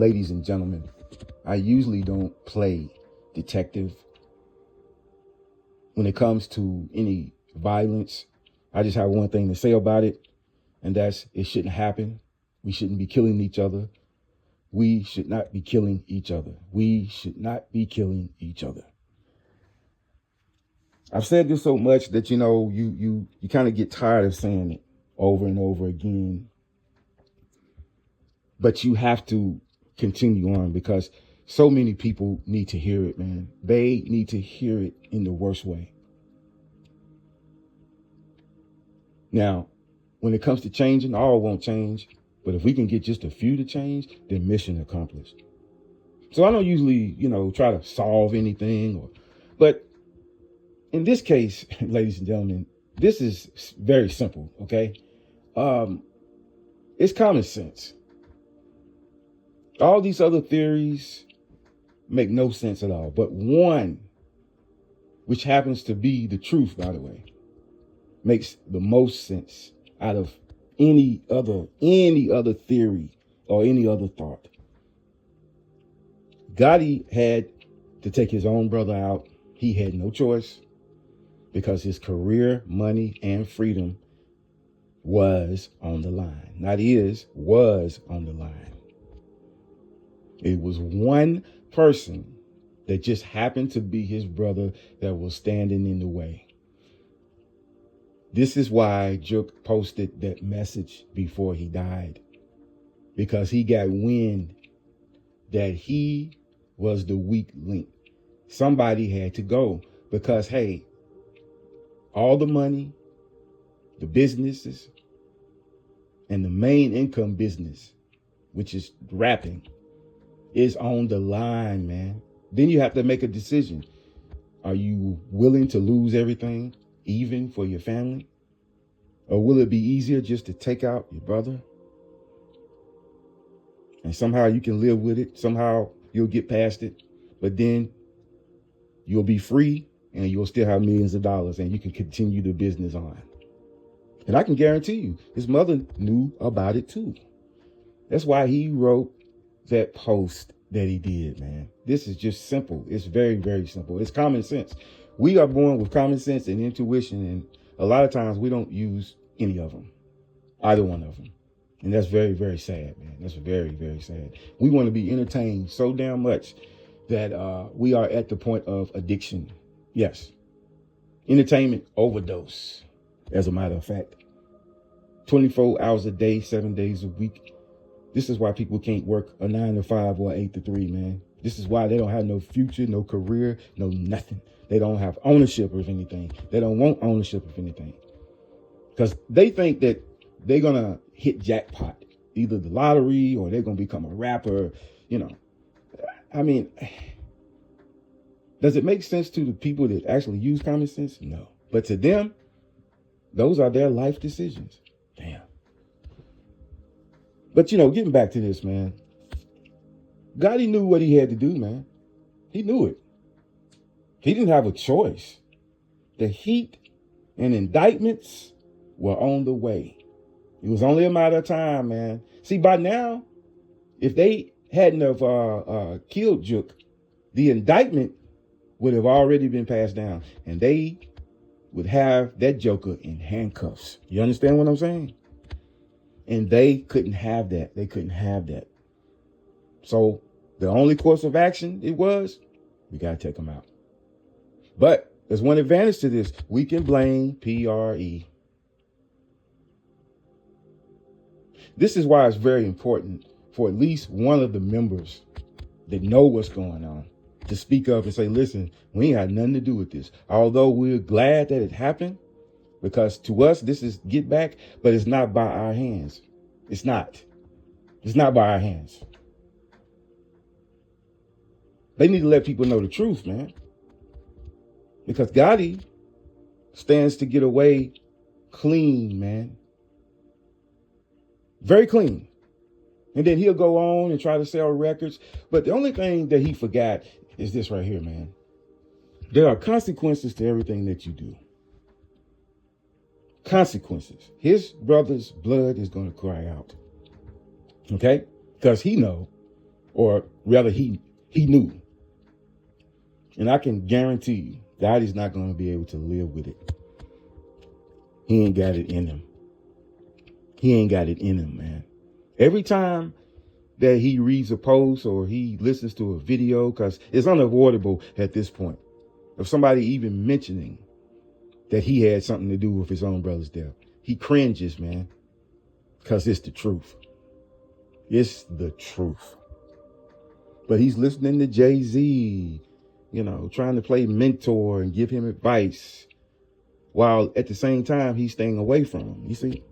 Ladies and gentlemen, I usually don't play detective when it comes to any violence. I just have one thing to say about it, and that's it shouldn't happen. We shouldn't be killing each other. We should not be killing each other. We should not be killing each other. I've said this so much that you kind of get tired of saying it over and over again. But you have to continue on because so many people need to hear it, man. They need to hear it in the worst way. Now, when it comes to changing, all won't change. But if we can get just a few to change, then mission accomplished. So I don't usually, try to solve anything, but in this case, ladies and gentlemen, this is very simple, okay? It's common sense. All these other theories make no sense at all. But one, which happens to be the truth, by the way, makes the most sense out of any other theory or any other thought. Gotti had to take his own brother out. He had no choice because his career, money, and freedom was on the line. Was on the line. It was one person that just happened to be his brother that was standing in the way. This is why Juk posted that message before he died, because he got wind that he was the weak link. Somebody had to go because, hey, all the money, the businesses, and the main income business, which is rapping, is on the line, man. Then you have to make a decision. Are you willing to lose everything, even for your family? Or will it be easier just to take out your brother? And somehow you can live with it. Somehow you'll get past it. But then you'll be free and you'll still have millions of dollars and you can continue the business on. And I can guarantee you, his mother knew about it too. That's why he wrote that post that he did, man. This is just simple. It's very, very simple. It's common sense. We are born with common sense and intuition, and a lot of times we don't use any of them, either one of them. And that's very, very sad, man. That's very, very sad. We want to be entertained so damn much that we are at the point of addiction. Yes. Entertainment overdose, as a matter of fact. 24 hours a day, 7 days a week. This is why people can't work a 9 to 5 or 8 to 3, man. This is why they don't have no future, no career, no nothing. They don't have ownership of anything. They don't want ownership of anything. Because they think that they're going to hit jackpot, either the lottery or they're going to become a rapper, I mean, does it make sense to the people that actually use common sense? No. But to them, those are their life decisions. Damn. But, getting back to this, man, Gotti knew what he had to do, man. He knew it. He didn't have a choice. The heat and indictments were on the way. It was only a matter of time, man. See, by now, if they hadn't have killed Juk, the indictment would have already been passed down, and they would have that joker in handcuffs. You understand what I'm saying? And they couldn't have that. They couldn't have that. So the only course of action we got to take them out. But there's one advantage to this. We can blame PRE. This is why it's very important for at least one of the members that know what's going on to speak up and say, listen, we ain't had nothing to do with this. Although we're glad that it happened, because to us, this is get back, but it's not by our hands. It's not. It's not by our hands. They need to let people know the truth, man. Because Gotti stands to get away clean, man. Very clean. And then he'll go on and try to sell records. But the only thing that he forgot is this right here, man. There are consequences to everything that you do. Consequences. His brother's blood is going to cry out. Okay? Because he know or rather he knew. And I can guarantee you, Gotti's not going to be able to live with it. He ain't got it in him. He ain't got it in him, man. Every time that he reads a post or he listens to a video, because it's unavoidable at this point, of somebody even mentioning that he had something to do with his own brother's death, he cringes, man, because it's the truth. It's the truth. But he's listening to Jay-Z, trying to play mentor and give him advice, while at the same time he's staying away from him. You see?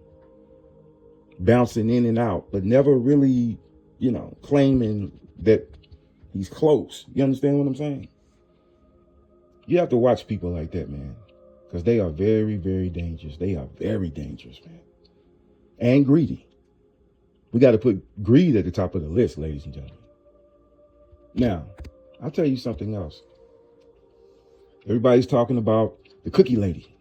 Bouncing in and out, but never really, claiming that he's close. You understand what I'm saying? You have to watch people like that, man, because they are very, very dangerous. They are very dangerous, man. And greedy. We got to put greed at the top of the list, ladies and gentlemen. Now, I'll tell you something else. Everybody's talking about the cookie lady.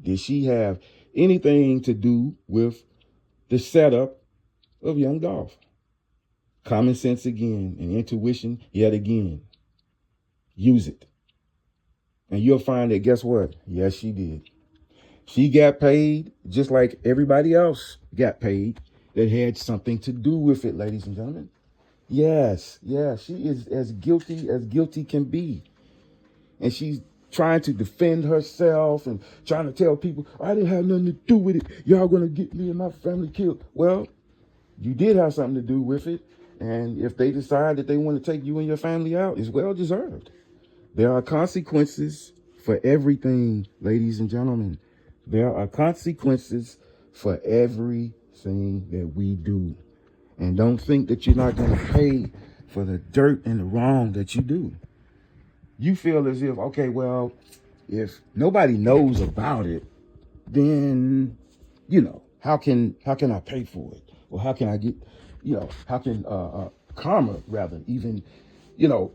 Did she have anything to do with the setup of young Dolph? Common sense again and intuition yet again. Use it. And you'll find that, guess what? Yes, she did. She got paid just like everybody else got paid that had something to do with it, ladies and gentlemen. Yes, she is as guilty can be. And she's trying to defend herself and trying to tell people, I didn't have nothing to do with it. Y'all gonna get me and my family killed. Well, you did have something to do with it. And if they decide that they want to take you and your family out, it's well deserved. There are consequences for everything, ladies and gentlemen. There are consequences for everything that we do. And don't think that you're not going to pay for the dirt and the wrong that you do. You feel as if, okay, well, if nobody knows about it, then, how can I pay for it? Or how can I get, how can karma rather even,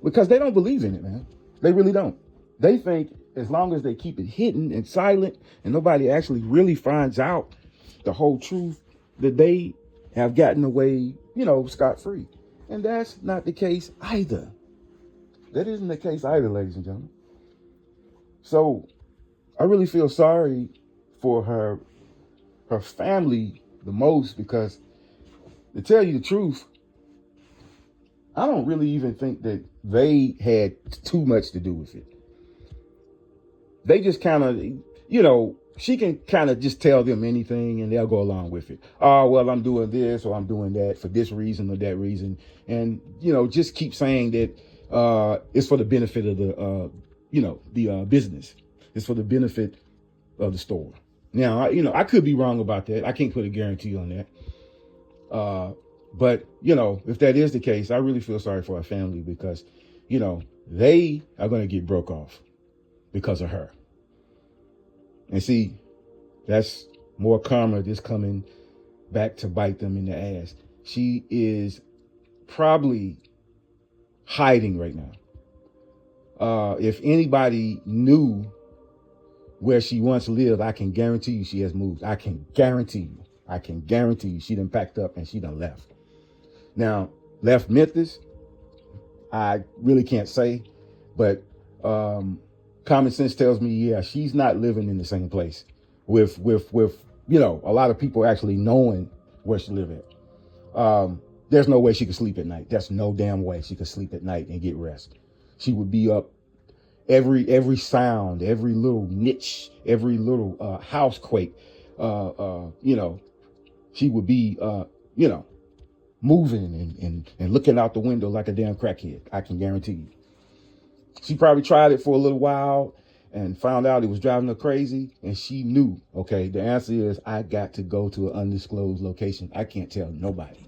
because they don't believe in it, man. They really don't. They think as long as they keep it hidden and silent and nobody actually really finds out the whole truth, that they have gotten away, scot-free. And that's not the case either. That isn't the case either, ladies and gentlemen. So I really feel sorry for her family the most, because to tell you the truth, I don't really even think that they had too much to do with it. They just kind of, she can kind of just tell them anything and they'll go along with it. Oh, well, I'm doing this or I'm doing that for this reason or that reason. And, just keep saying that it's for the benefit of the business. It's for the benefit of the store. Now, I could be wrong about that. I can't put a guarantee on that. But, if that is the case, I really feel sorry for our family because, they are going to get broke off because of her. And see, that's more karma that's coming back to bite them in the ass. She is probably hiding right now. If anybody knew where she once lived, I can guarantee you she has moved. I can guarantee you she done packed up and she done left. Now, left Memphis, I really can't say, but common sense tells me, yeah, she's not living in the same place with a lot of people actually knowing where she live at. There's no way she could sleep at night. There's no damn way she could sleep at night and get rest. She would be up every sound, every little niche, every little house quake. She would be moving and looking out the window like a damn crackhead. I can guarantee you. She probably tried it for a little while and found out it was driving her crazy. And she knew, okay, the answer is I got to go to an undisclosed location. I can't tell nobody.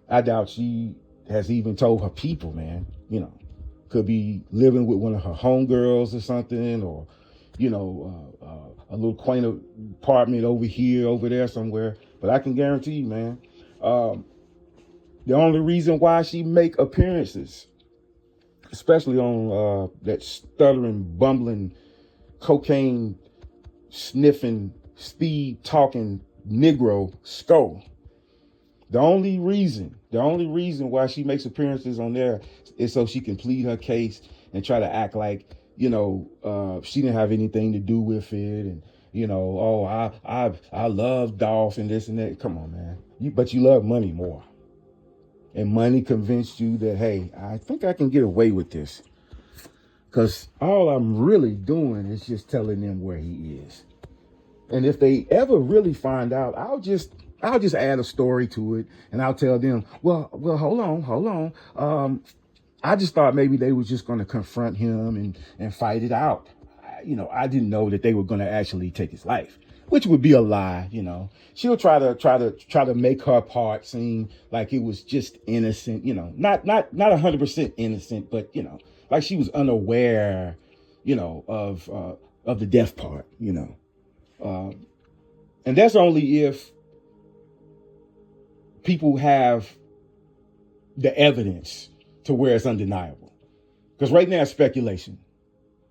I doubt she has even told her people, man. Could be living with one of her homegirls or something, or, a little quaint apartment over here, over there somewhere. But I can guarantee you, man, the only reason why she make appearances, especially on that stuttering, bumbling, cocaine sniffing, speed talking Negro Skull, The only reason why she makes appearances on there is so she can plead her case and try to act like, she didn't have anything to do with it. And, oh, I love Dolph and this and that. Come on, man. But you love money more. And money convinced you that, hey, I think I can get away with this. Because all I'm really doing is just telling them where he is. And if they ever really find out, I'll just add a story to it, and I'll tell them, well, hold on. I just thought maybe they were just going to confront him and fight it out. I didn't know that they were going to actually take his life, which would be a lie. She'll try to make her part seem like it was just innocent. Not 100% innocent, but like she was unaware, of the death part. And that's only if people have the evidence to where it's undeniable. Because right now it's speculation.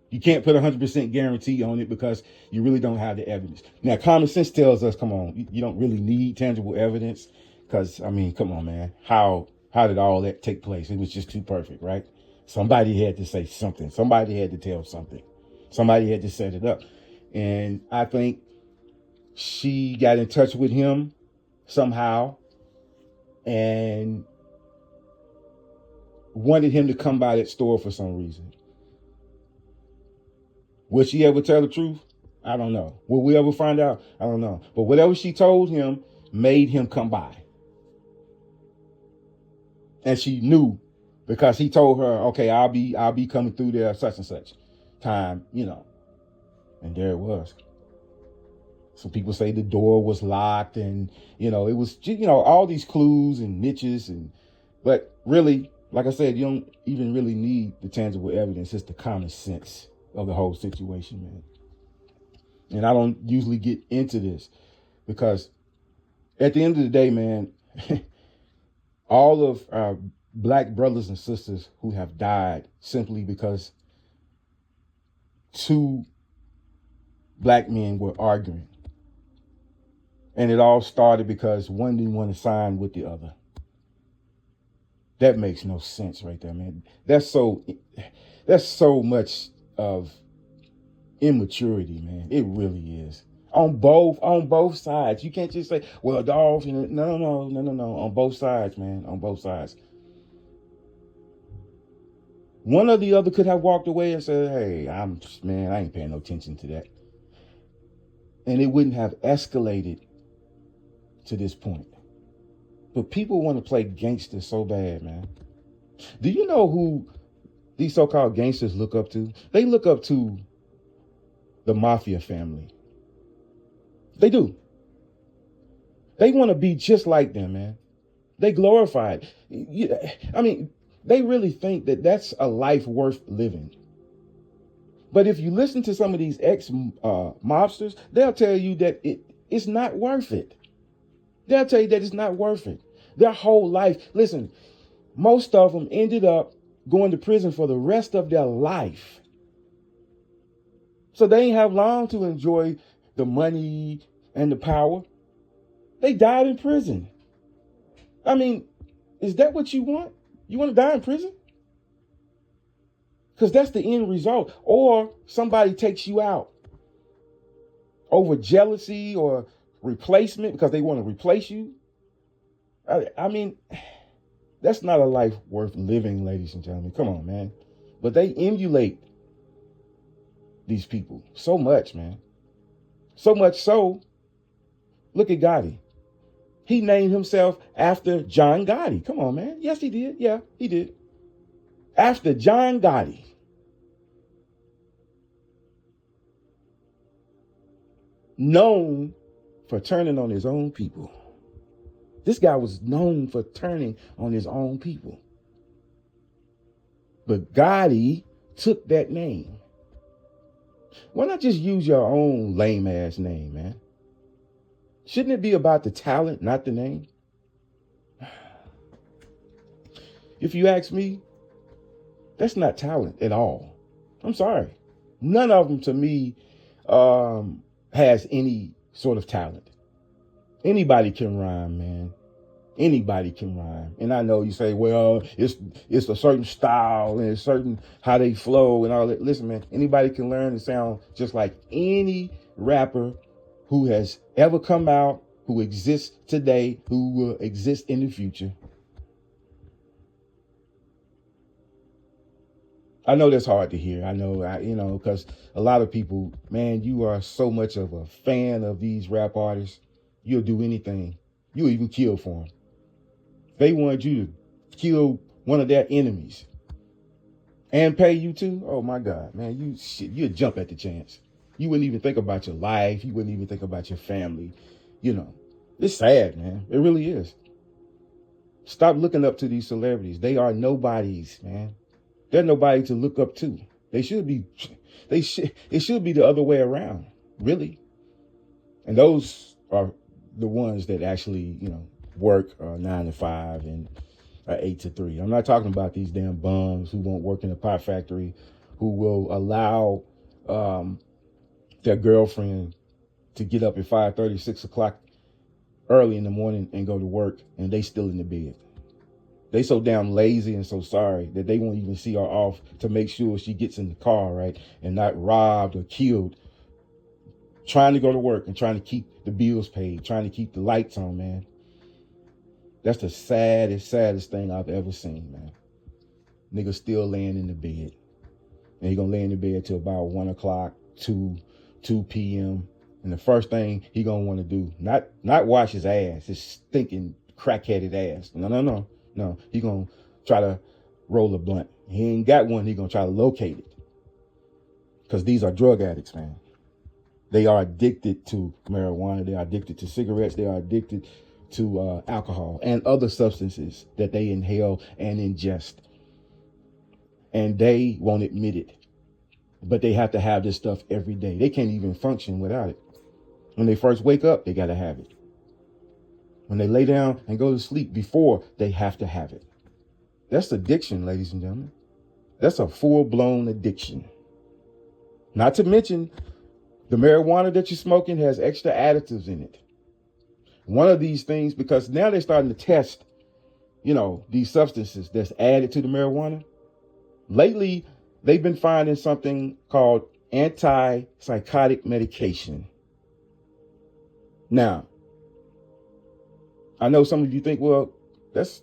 You can't put 100% guarantee on it because you really don't have the evidence. Now, common sense tells us, come on, you don't really need tangible evidence. Because, come on, man. How did all that take place? It was just too perfect, right? Somebody had to say something. Somebody had to tell something. Somebody had to set it up. And I think she got in touch with him somehow and wanted him to come by that store for some reason. Will she ever tell the truth? I don't know. Will we ever find out? I don't know. But whatever she told him made him come by. And she knew because he told her, okay, I'll be coming through there such and such time, And there it was. Some people say the door was locked and, it was, all these clues and niches. But really, like I said, you don't even really need the tangible evidence. It's the common sense of the whole situation, man. And I don't usually get into this because at the end of the day, man, all of our Black brothers and sisters who have died simply because two Black men were arguing. And it all started because one didn't want to sign with the other. That makes no sense right there, man. That's so much of immaturity, man. It really is. On both sides. You can't just say, well, Dolph, no. On both sides, man. On both sides. One or the other could have walked away and said, hey, I ain't paying no attention to that. And it wouldn't have escalated to this point. But people want to play gangsters so bad, man. Do you know who these so-called gangsters look up to? They look up to the mafia family. They do. They want to be just like them, man. They glorify it. They really think that that's a life worth living. But if you listen to some of these ex-mobsters, they'll tell you that it's not worth it. They'll tell you that it's not worth it. Their whole life. Listen, most of them ended up going to prison for the rest of their life. So they ain't have long to enjoy the money and the power. They died in prison. Is that what you want? You want to die in prison? Because that's the end result. Or somebody takes you out over jealousy or replacement because they want to replace you. That's not a life worth living, ladies and gentlemen. Come on, man. But they emulate these people so much, man. So much so, look at Gotti. He named himself after John Gotti. Come on, man. Yes, he did. Yeah, he did. After John Gotti. Known for turning on his own people. This guy was known for turning on his own people. But Gotti took that name. Why not just use your own lame ass name, man? Shouldn't it be about the talent, not the name? If you ask me, that's not talent at all. I'm sorry. None of them to me has any sort of talent. Anybody can rhyme, man. Anybody can rhyme. And I know you say, well, it's a certain style and a certain how they flow and all that. Listen, man, anybody can learn to sound just like any rapper who has ever come out, who exists today, who will exist in the future. I know that's hard to hear. I know, because a lot of people, man, you are so much of a fan of these rap artists. You'll do anything. You'll even kill for them. They wanted you to kill one of their enemies and pay you too. Oh my God, man, you'd jump at the chance. You wouldn't even think about your life. You wouldn't even think about your family. It's sad, man. It really is. Stop looking up to these celebrities. They are nobodies, man. They're nobody to look up to. It should be the other way around, really. And those are the ones that actually, work 9 to 5 and 8 to 3. I'm not talking about these damn bums who won't work in a pie factory, who will allow their girlfriend to get up at 5:30, 6 o'clock early in the morning and go to work, and they still in the bed. They so damn lazy and so sorry that they won't even see her off to make sure she gets in the car, right, and not robbed or killed, trying to go to work and trying to keep the bills paid, trying to keep the lights on, man. That's the saddest thing I've ever seen, man. Nigga still laying in the bed. And he gonna lay in the bed till about 1 o'clock, 2 p.m. And the first thing he gonna want to do, not wash his ass, his stinking crackheaded ass. No. He gonna try to roll a blunt. He ain't got one, he gonna try to locate it. Because these are drug addicts, man. They are addicted to marijuana. They are addicted to cigarettes. They are addicted to alcohol and other substances that they inhale and ingest. And they won't admit it. But they have to have this stuff every day. They can't even function without it. When they first wake up, they got to have it. When they lay down and go to sleep, before they have to have it. That's addiction, ladies and gentlemen. That's a full-blown addiction. Not to mention, the marijuana that you're smoking has extra additives in it. One of these things, because now they're starting to test, these substances that's added to the marijuana. Lately, they've been finding something called antipsychotic medication. Now, I know some of you think, well, that's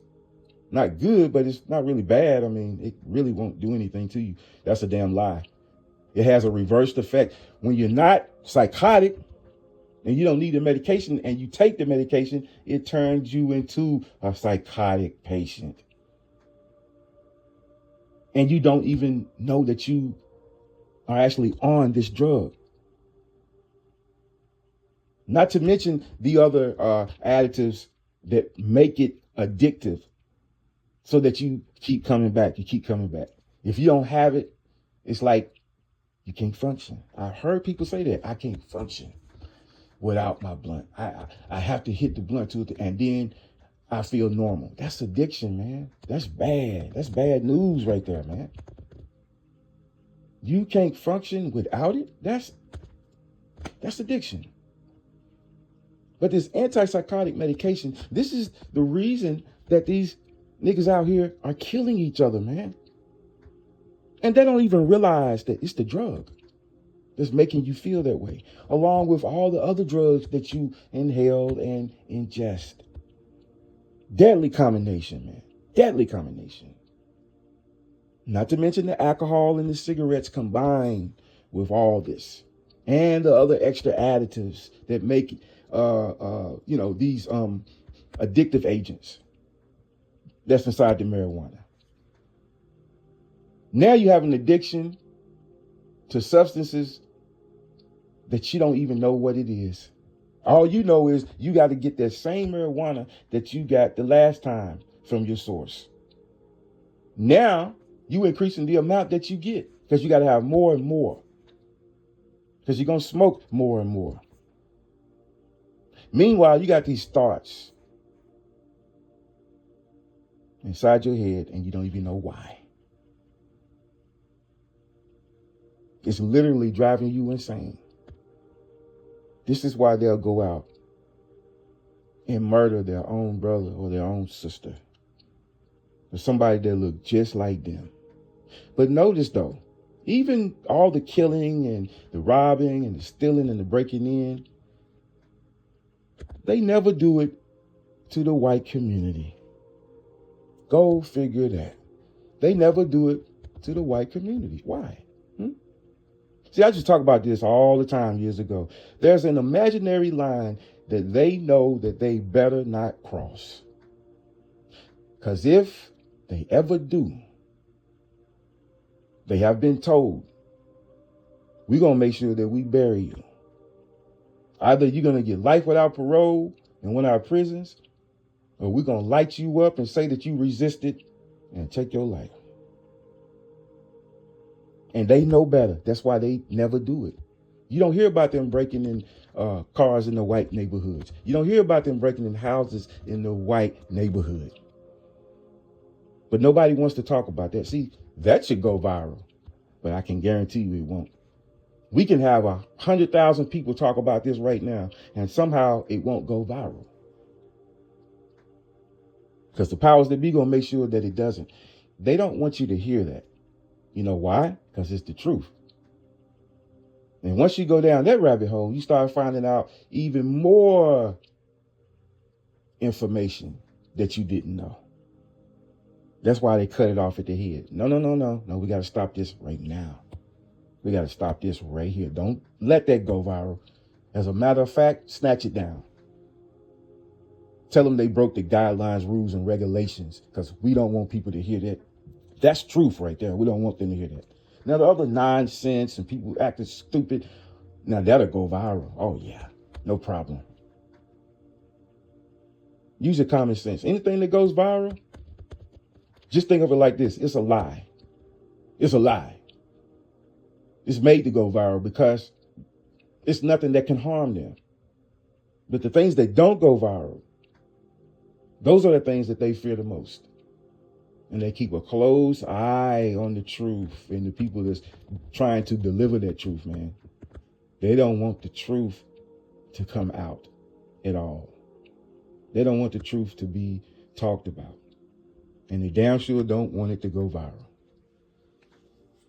not good, but it's not really bad. I mean, it really won't do anything to you. That's a damn lie. It has a reversed effect. When you're not psychotic and you don't need the medication and you take the medication, it turns you into a psychotic patient. And you don't even know that you are actually on this drug. Not to mention the other additives that make it addictive so that you keep coming back. You keep coming back. If you don't have it, it's like you can't function. I heard people say that. I can't function without my blunt. I have to hit the blunt to it, and then I feel normal. That's addiction, man. That's bad. That's bad news right there, man. You can't function without it? That's addiction. But this antipsychotic medication, this is the reason that these niggas out here are killing each other, man. And they don't even realize that it's the drug that's making you feel that way, along with all the other drugs that you inhale and ingest. Deadly combination, man. Deadly combination. Not to mention the alcohol and the cigarettes combined with all this, and the other extra additives that make these addictive agents that's inside the marijuana. Now you have an addiction to substances that you don't even know what it is. All you know is you got to get that same marijuana that you got the last time from your source. Now you increasing the amount that you get because you got to have more and more, because you're going to smoke more and more. Meanwhile, you got these thoughts inside your head and you don't even know why. It's literally driving you insane. This is why they'll go out and murder their own brother or their own sister or somebody that look just like them. But notice though, even all the killing and the robbing and the stealing and the breaking in, they never do it to the white community. Go figure that. They never do it to the white community. Why? See, I used to talk about this all the time years ago. There's an imaginary line that they know that they better not cross. Because if they ever do, they have been told, we're going to make sure that we bury you. Either you're going to get life without parole in one of our prisons, or we're going to light you up and say that you resisted and take your life. And they know better. That's why they never do it. You don't hear about them breaking in cars in the white neighborhoods. You don't hear about them breaking in houses in the white neighborhood. But nobody wants to talk about that. See, that should go viral, but I can guarantee you it won't. We can have 100,000 people talk about this right now, and somehow it won't go viral. Because the powers that be gonna make sure that it doesn't. They don't want you to hear that. You know why? Because it's the truth. And once you go down that rabbit hole, you start finding out even more information that you didn't know. That's why they cut it off at the head. No, we got to stop this right now. We got to stop this right here. Don't let that go viral. As a matter of fact, snatch it down. Tell them they broke the guidelines, rules, and regulations, because we don't want people to hear that. That's truth right there. We don't want them to hear that. Now, the other nonsense and people acting stupid, now that'll go viral. Oh, yeah, no problem. Use your common sense. Anything that goes viral, just think of it like this. It's a lie. It's a lie. It's made to go viral because it's nothing that can harm them. But the things that don't go viral, those are the things that they fear the most. And they keep a close eye on the truth and the people that's trying to deliver that truth, man. They don't want the truth to come out at all. They don't want the truth to be talked about. And they damn sure don't want it to go viral.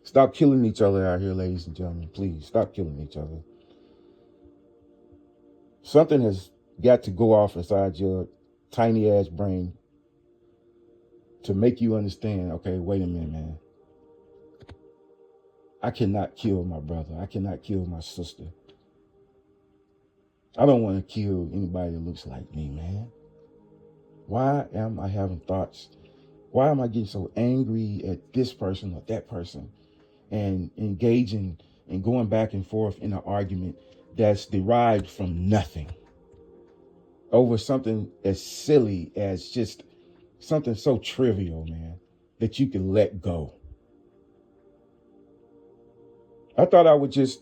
Stop killing each other out here, ladies and gentlemen. Please, stop killing each other. Something has got to go off inside your tiny ass brain to make you understand, okay, wait a minute, man. I cannot kill my brother. I cannot kill my sister. I don't want to kill anybody that looks like me, man. Why am I having thoughts? Why am I getting so angry at this person or that person and engaging and going back and forth in an argument that's derived from nothing over something as silly as just something so trivial, man, that you can let go? I thought I would just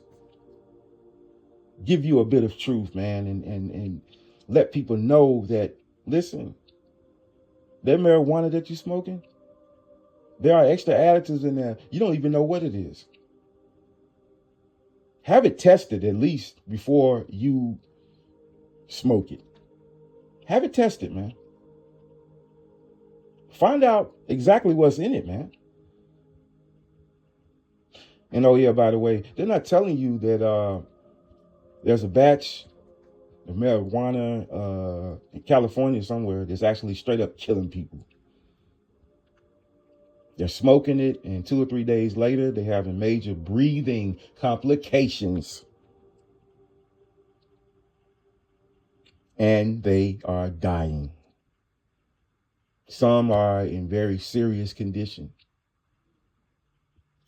give you a bit of truth, man, and let people know that, listen, that marijuana that you're smoking, there are extra additives in there. You don't even know what it is. Have it tested at least before you smoke it. Have it tested, man. Find out exactly what's in it, man. And oh yeah, by the way, they're not telling you that there's a batch of marijuana in California somewhere that's actually straight up killing people. They're smoking it, and 2 or 3 days later, they're having major breathing complications. And they are dying. Some are in very serious condition.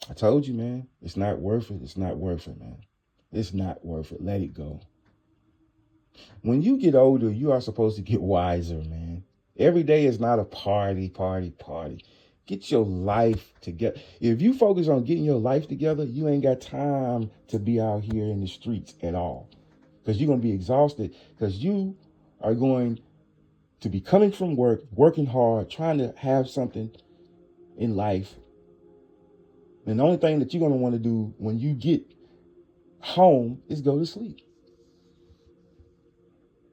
I told you, man, it's not worth it. It's not worth it, man. It's not worth it. Let it go. When you get older, you are supposed to get wiser, man. Every day is not a party. Get your life together. If you focus on getting your life together, you ain't got time to be out here in the streets at all. Because you're going to be exhausted, because you are going to be coming from work, working hard, trying to have something in life. And the only thing that you're going to want to do when you get home is go to sleep.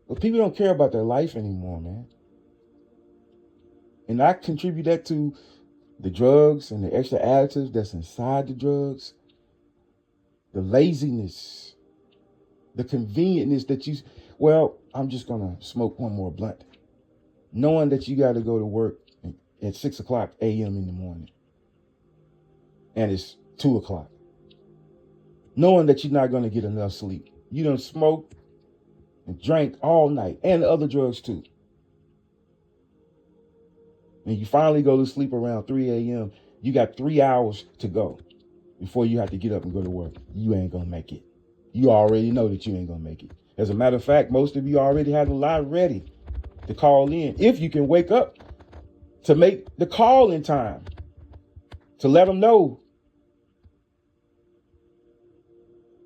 But people don't care about their life anymore, man. And I contribute that to the drugs and the extra additives that's inside the drugs, the laziness, the convenientness that I'm just going to smoke one more blunt, knowing that you got to go to work at 6 o'clock a.m. in the morning and it's 2 o'clock, knowing that you're not going to get enough sleep. You done smoked and drank all night, and the other drugs too. And you finally go to sleep around 3 a.m. You got 3 hours to go before you have to get up and go to work. You ain't going to make it. You already know that you ain't going to make it. As a matter of fact, most of you already have a line ready to call in. If you can wake up to make the call in time, to let them know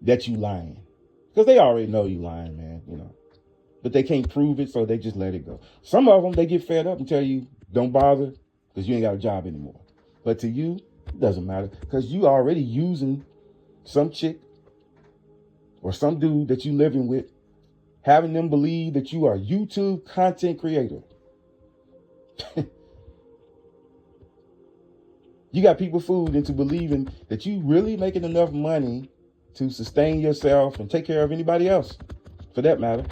that you lying. Because they already know you lying, man, But they can't prove it, so they just let it go. Some of them, they get fed up and tell you, don't bother, because you ain't got a job anymore. But to you, it doesn't matter, because you already using some chick or some dude that you living with, having them believe that you are a YouTube content creator. You got people fooled into believing that you really making enough money to sustain yourself and take care of anybody else, for that matter.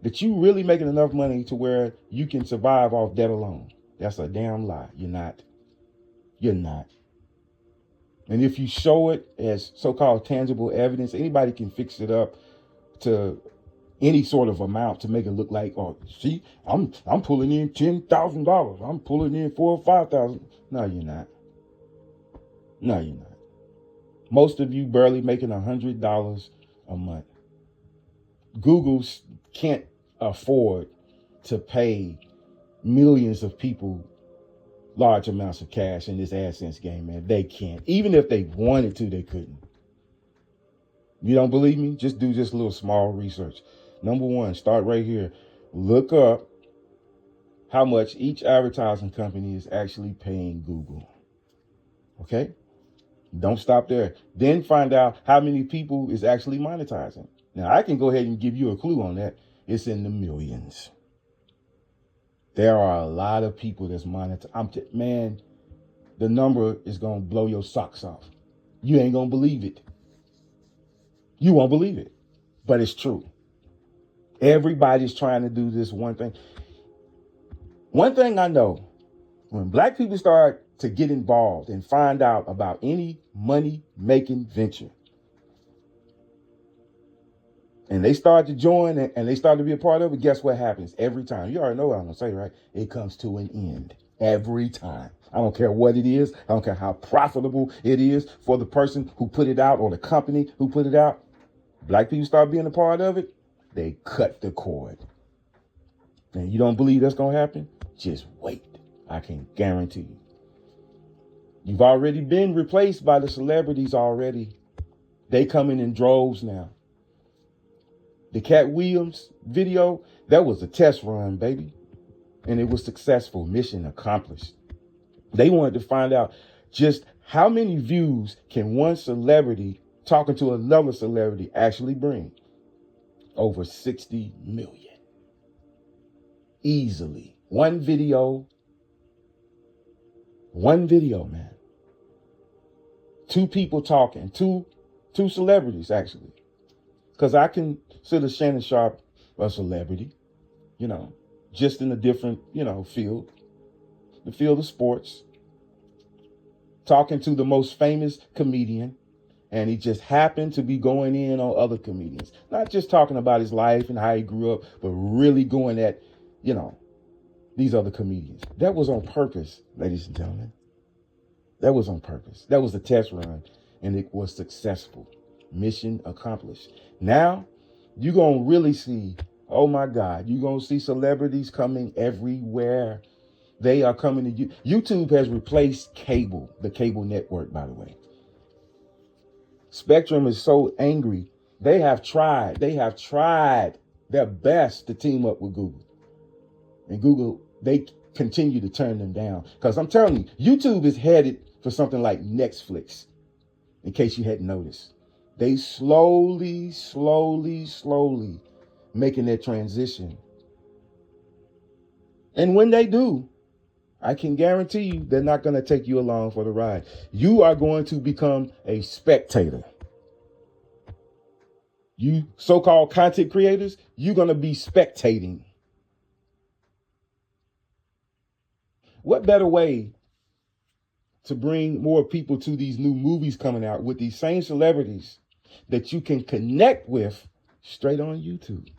That you really making enough money to where you can survive off that alone. That's a damn lie. You're not. You're not. And if you show it as so-called tangible evidence, anybody can fix it up to any sort of amount to make it look like, oh, see, I'm pulling in $10,000. I'm pulling in $4,000 or $5,000. No, you're not. No, you're not. Most of you barely making $100 a month. Google can't afford to pay millions of people large amounts of cash in this AdSense game, man. They can't. Even if they wanted to, they couldn't. You don't believe me? Just do just a little small research. Number one, start right here. Look up how much each advertising company is actually paying Google. Okay? Don't stop there. Then find out how many people is actually monetizing. Now, I can go ahead and give you a clue on that. It's in the millions. There are a lot of people that's monetizing. Man, the number is going to blow your socks off. You ain't going to believe it. You won't believe it. But it's true. Everybody's trying to do this one thing. One thing I know, when black people start to get involved and find out about any money-making venture, and they start to join and they start to be a part of it, guess what happens every time? You already know what I'm going to say, right? It comes to an end every time. I don't care what it is. I don't care how profitable it is for the person who put it out or the company who put it out. Black people start being a part of it, they cut the cord. And you don't believe that's going to happen? Just wait. I can guarantee you. You've already been replaced by the celebrities already. They coming in droves now. The Cat Williams video, that was a test run, baby. And it was successful. Mission accomplished. They wanted to find out just how many views can one celebrity talking to another celebrity actually bring. Over 60 million. Easily. One video, man. Two people talking. Two celebrities, actually. Because I consider Shannon Sharp a celebrity, just in a different, field. The field of sports. Talking to the most famous comedian. And he just happened to be going in on other comedians. Not just talking about his life and how he grew up, but really going at, these other comedians. That was on purpose, ladies and gentlemen. That was on purpose. That was a test run, and it was successful. Mission accomplished. Now, you're going to really see, oh my God, you're going to see celebrities coming everywhere. They are coming to you. YouTube has replaced cable, the cable network, by the way. Spectrum is so angry. They have tried their best to team up with Google. And Google, they continue to turn them down. Because I'm telling you, YouTube is headed for something like Netflix, in case you hadn't noticed. They slowly making that transition. And when they do, I can guarantee you they're not going to take you along for the ride. You are going to become a spectator. You so-called content creators, you're going to be spectating. What better way to bring more people to these new movies coming out with these same celebrities that you can connect with straight on YouTube?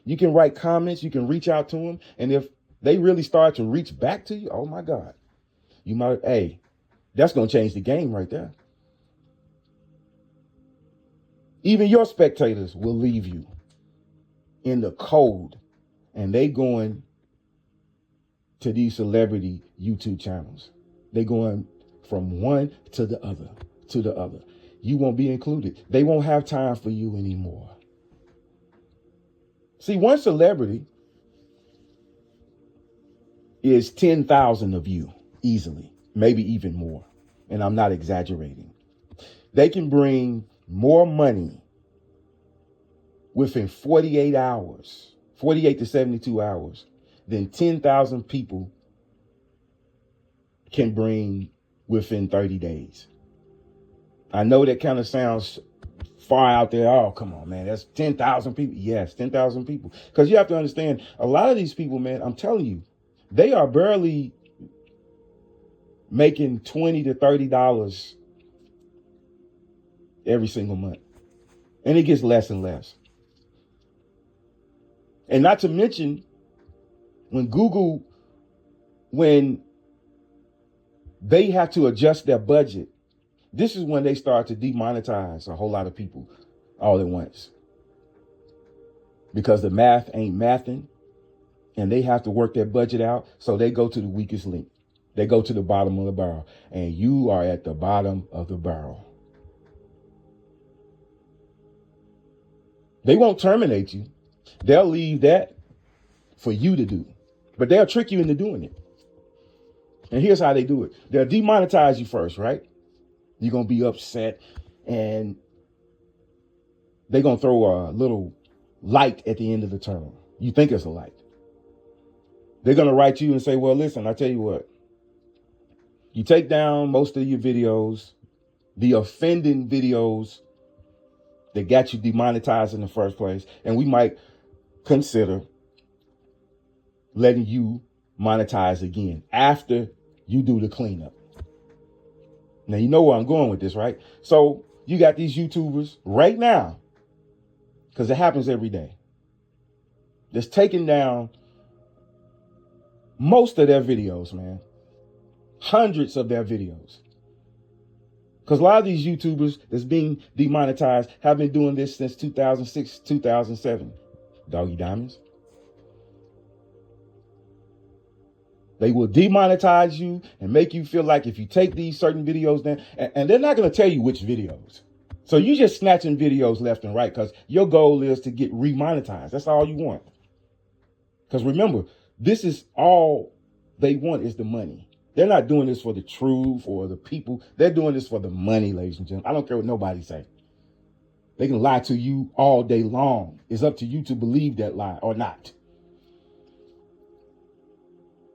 You can write comments, you can reach out to them, and if they really start to reach back to you, oh my God, you might, hey, that's going to change the game right there. Even your spectators will leave you in the cold, and they going to these celebrity YouTube channels. They going from one to the other, to the other. You won't be included. They won't have time for you anymore. See, one celebrity is 10,000 of you easily, maybe even more. And I'm not exaggerating. They can bring more money within 48 hours, 48 to 72 hours, than 10,000 people can bring within 30 days. I know that kind of sounds far out there. Oh, come on, man. That's 10,000 people. Yes, 10,000 people. Because you have to understand, a lot of these people, man, I'm telling you, they are barely making $20 to $30 every single month. And it gets less and less. And not to mention, when they have to adjust their budget, this is when they start to demonetize a whole lot of people all at once. Because the math ain't mathing, and they have to work their budget out, so they go to the weakest link. They go to the bottom of the barrel, and you are at the bottom of the barrel. They won't terminate you. They'll leave that for you to do, but they'll trick you into doing it. And here's how they do it. They'll demonetize you first, right? You're going to be upset, and they're going to throw a little light at the end of the tunnel. You think it's a light. They're going to write you and say, well, listen, I tell you what. You take down most of your videos, the offending videos that got you demonetized in the first place, and we might consider letting you monetize again after you do the cleanup. Now, you know where I'm going with this, right? So you got these YouTubers right now, because it happens every day, that's taking down most of their videos, man. Hundreds of their videos. Because a lot of these YouTubers that's being demonetized have been doing this since 2006, 2007. Doggy Diamonds. They will demonetize you and make you feel like if you take these certain videos down, and they're not going to tell you which videos. So you just snatching videos left and right because your goal is to get remonetized. That's all you want. Because remember, this is all they want is the money. They're not doing this for the truth or the people. They're doing this for the money, ladies and gentlemen. I don't care what nobody say. They can lie to you all day long. It's up to you to believe that lie or not.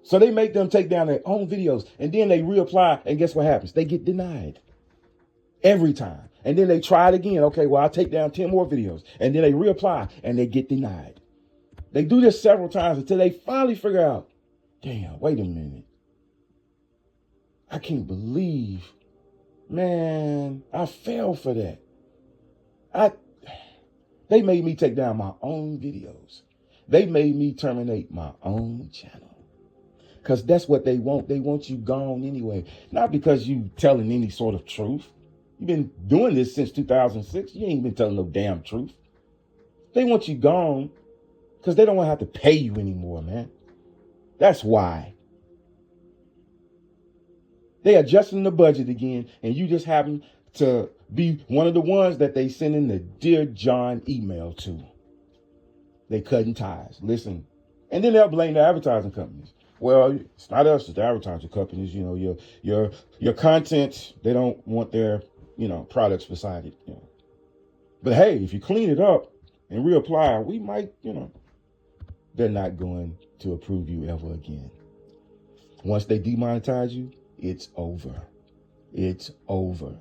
So they make them take down their own videos, and then they reapply, and guess what happens? They get denied every time. And then they try it again. Okay, well, I'll take down 10 more videos. And then they reapply, and they get denied. They do this several times until they finally figure out, damn, wait a minute. I can't believe, man, I fell for that. They made me take down my own videos. They made me terminate my own channel. Because that's what they want. They want you gone anyway. Not because you telling any sort of truth. You've been doing this since 2006. You ain't been telling no damn truth. They want you gone because they don't want to have to pay you anymore, man. That's why. They adjusting the budget again, and you just happen to be one of the ones that they sending the Dear John email to. They cutting ties. Listen. And then they'll blame the advertising companies. Well, it's not us, it's the advertising companies. You know, your content, they don't want their, products beside it. But hey, if you clean it up, and reapply, we might, they're not going to approve you ever again. Once they demonetize you, it's over. It's over.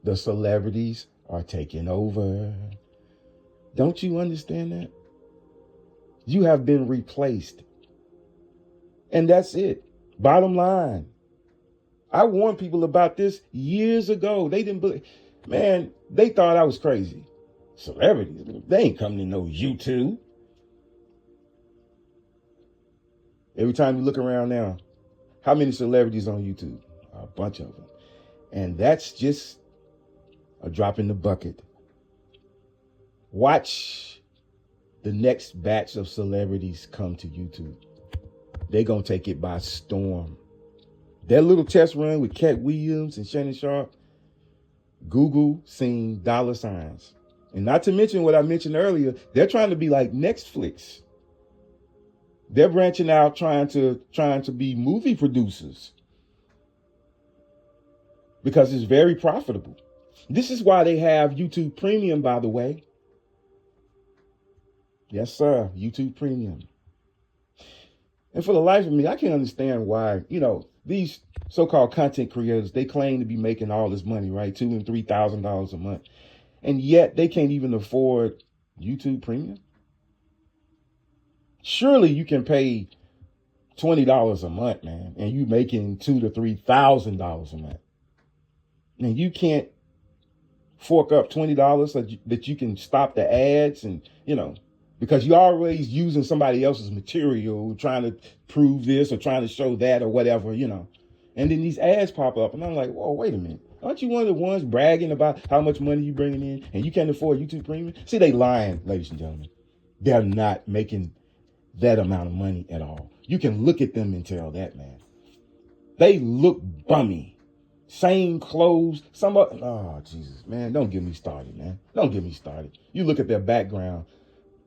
The celebrities are taking over. Don't you understand that? You have been replaced. And that's it. Bottom line. I warned people about this years ago. They didn't believe. Man, they thought I was crazy. Celebrities, they ain't coming to no YouTube. Every time you look around now, how many celebrities on YouTube? A bunch of them. And that's just a drop in the bucket. Watch the next batch of celebrities come to YouTube. They're going to take it by storm. That little test run with Cat Williams and Shannon Sharp, Google seen dollar signs. And not to mention what I mentioned earlier, they're trying to be like Netflix. They're branching out, trying to be movie producers because it's very profitable. This is why they have YouTube Premium, by the way. Yes, sir, YouTube Premium. And for the life of me, I can't understand why, these so-called content creators, they claim to be making all this money, right? $2,000 and $3,000 a month. And yet they can't even afford YouTube Premium. Surely you can pay $20 a month, man, and you making $2,000 to $3,000 a month. And you can't fork up $20 so that you can stop the ads and, because you're always using somebody else's material, trying to prove this or trying to show that or whatever, And then these ads pop up and I'm like, whoa, wait a minute. Aren't you one of the ones bragging about how much money you're bringing in and you can't afford YouTube Premium? See, they lying, ladies and gentlemen. They're not making that amount of money at all. You can look at them and tell that, man. They look bummy. Same clothes. Oh, Jesus, man. Don't get me started, man. Don't get me started. You look at their background.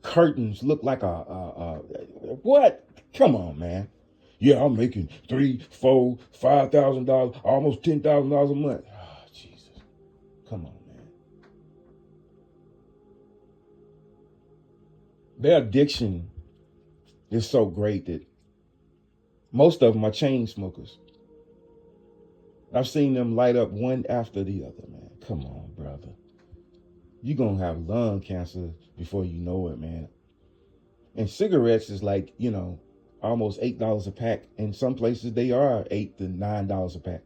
Curtains look like what? Come on, man. Yeah, I'm making $3,000, $4,000, $5,000, almost $10,000 a month. Oh, Jesus. Come on, man. Their addiction is so great that most of them are chain smokers. I've seen them light up one after the other, man. Come on, brother. You're going to have lung cancer before you know it, man. And cigarettes is like, almost $8 a pack. In some places, they are $8 to $9 a pack.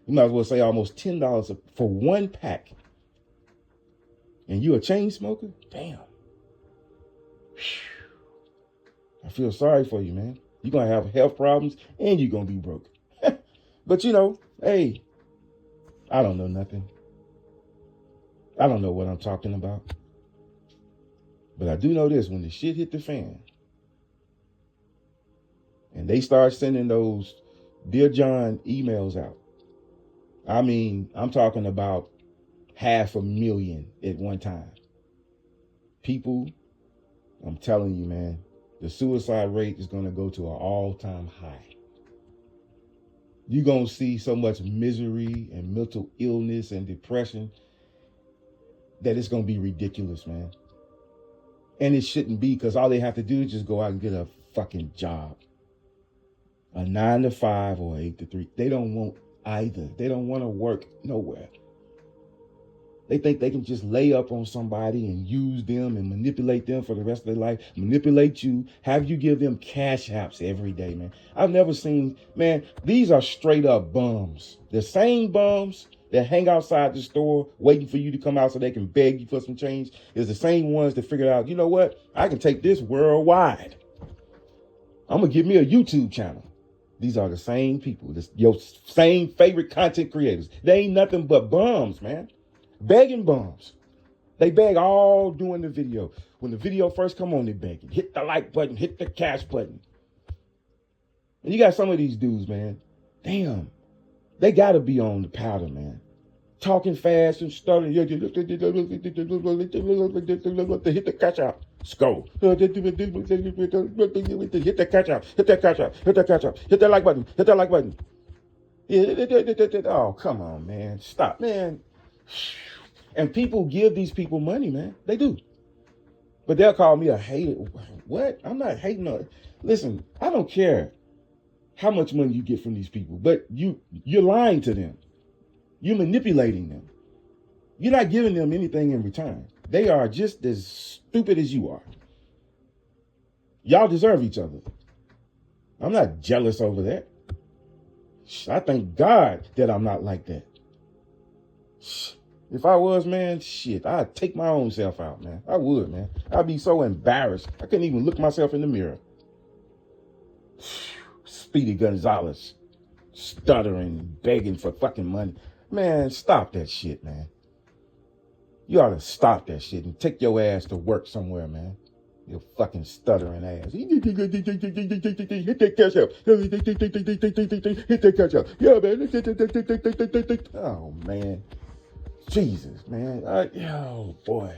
You might as well say almost $10 for one pack. And you a chain smoker? Damn. I feel sorry for you, man. You're going to have health problems and you're going to be broke. But, hey, I don't know nothing. I don't know what I'm talking about. But I do know this, when the shit hit the fan and they start sending those Dear John emails out. I mean, I'm talking about 500,000 at one time. People, I'm telling you, man, the suicide rate is going to go to an all-time high. You're going to see so much misery and mental illness and depression that it's going to be ridiculous, man. And it shouldn't be, because all they have to do is just go out and get a fucking job. A 9 to 5 or 8 to 3. They don't want either. They don't want to work nowhere. They think they can just lay up on somebody and use them and manipulate them for the rest of their life. Manipulate you. Have you give them cash apps every day, man. I've never seen, man, these are straight up bums. The same bums that hang outside the store waiting for you to come out so they can beg you for some change is the same ones that figured out, you know what? I can take this worldwide. I'm going to give me a YouTube channel. These are the same people, your same favorite content creators. They ain't nothing but bums, man. Begging bums. They beg all during the video. When the video first come on, they begging. Hit the like button, hit the cash button. And you got some of these dudes, man. Damn. They got to be on the powder, man. Talking fast and stuttering. Hit the catch out. Go. Hit the catch out. Hit that catch out. Hit that catch out. Hit that like button. Hit that like button. Oh, come on, man. Stop, man. And people give these people money, man. They do. But they'll call me a hater. What? I'm not hating on. Listen, I don't care how much money you get from these people, but you're lying to them. You're manipulating them. You're not giving them anything in return. They are just as stupid as you are. Y'all deserve each other. I'm not jealous over that. I thank God that I'm not like that. If I was, man, shit, I'd take my own self out, man. I would, man. I'd be so embarrassed. I couldn't even look myself in the mirror. Speedy Gonzalez, stuttering, begging for fucking money. Man, stop that shit, man. You ought to stop that shit and take your ass to work somewhere, man. You fucking stuttering ass. Hit that cash up. Hit that cash up. Yeah, man. Oh, man. Jesus, man. Oh, boy.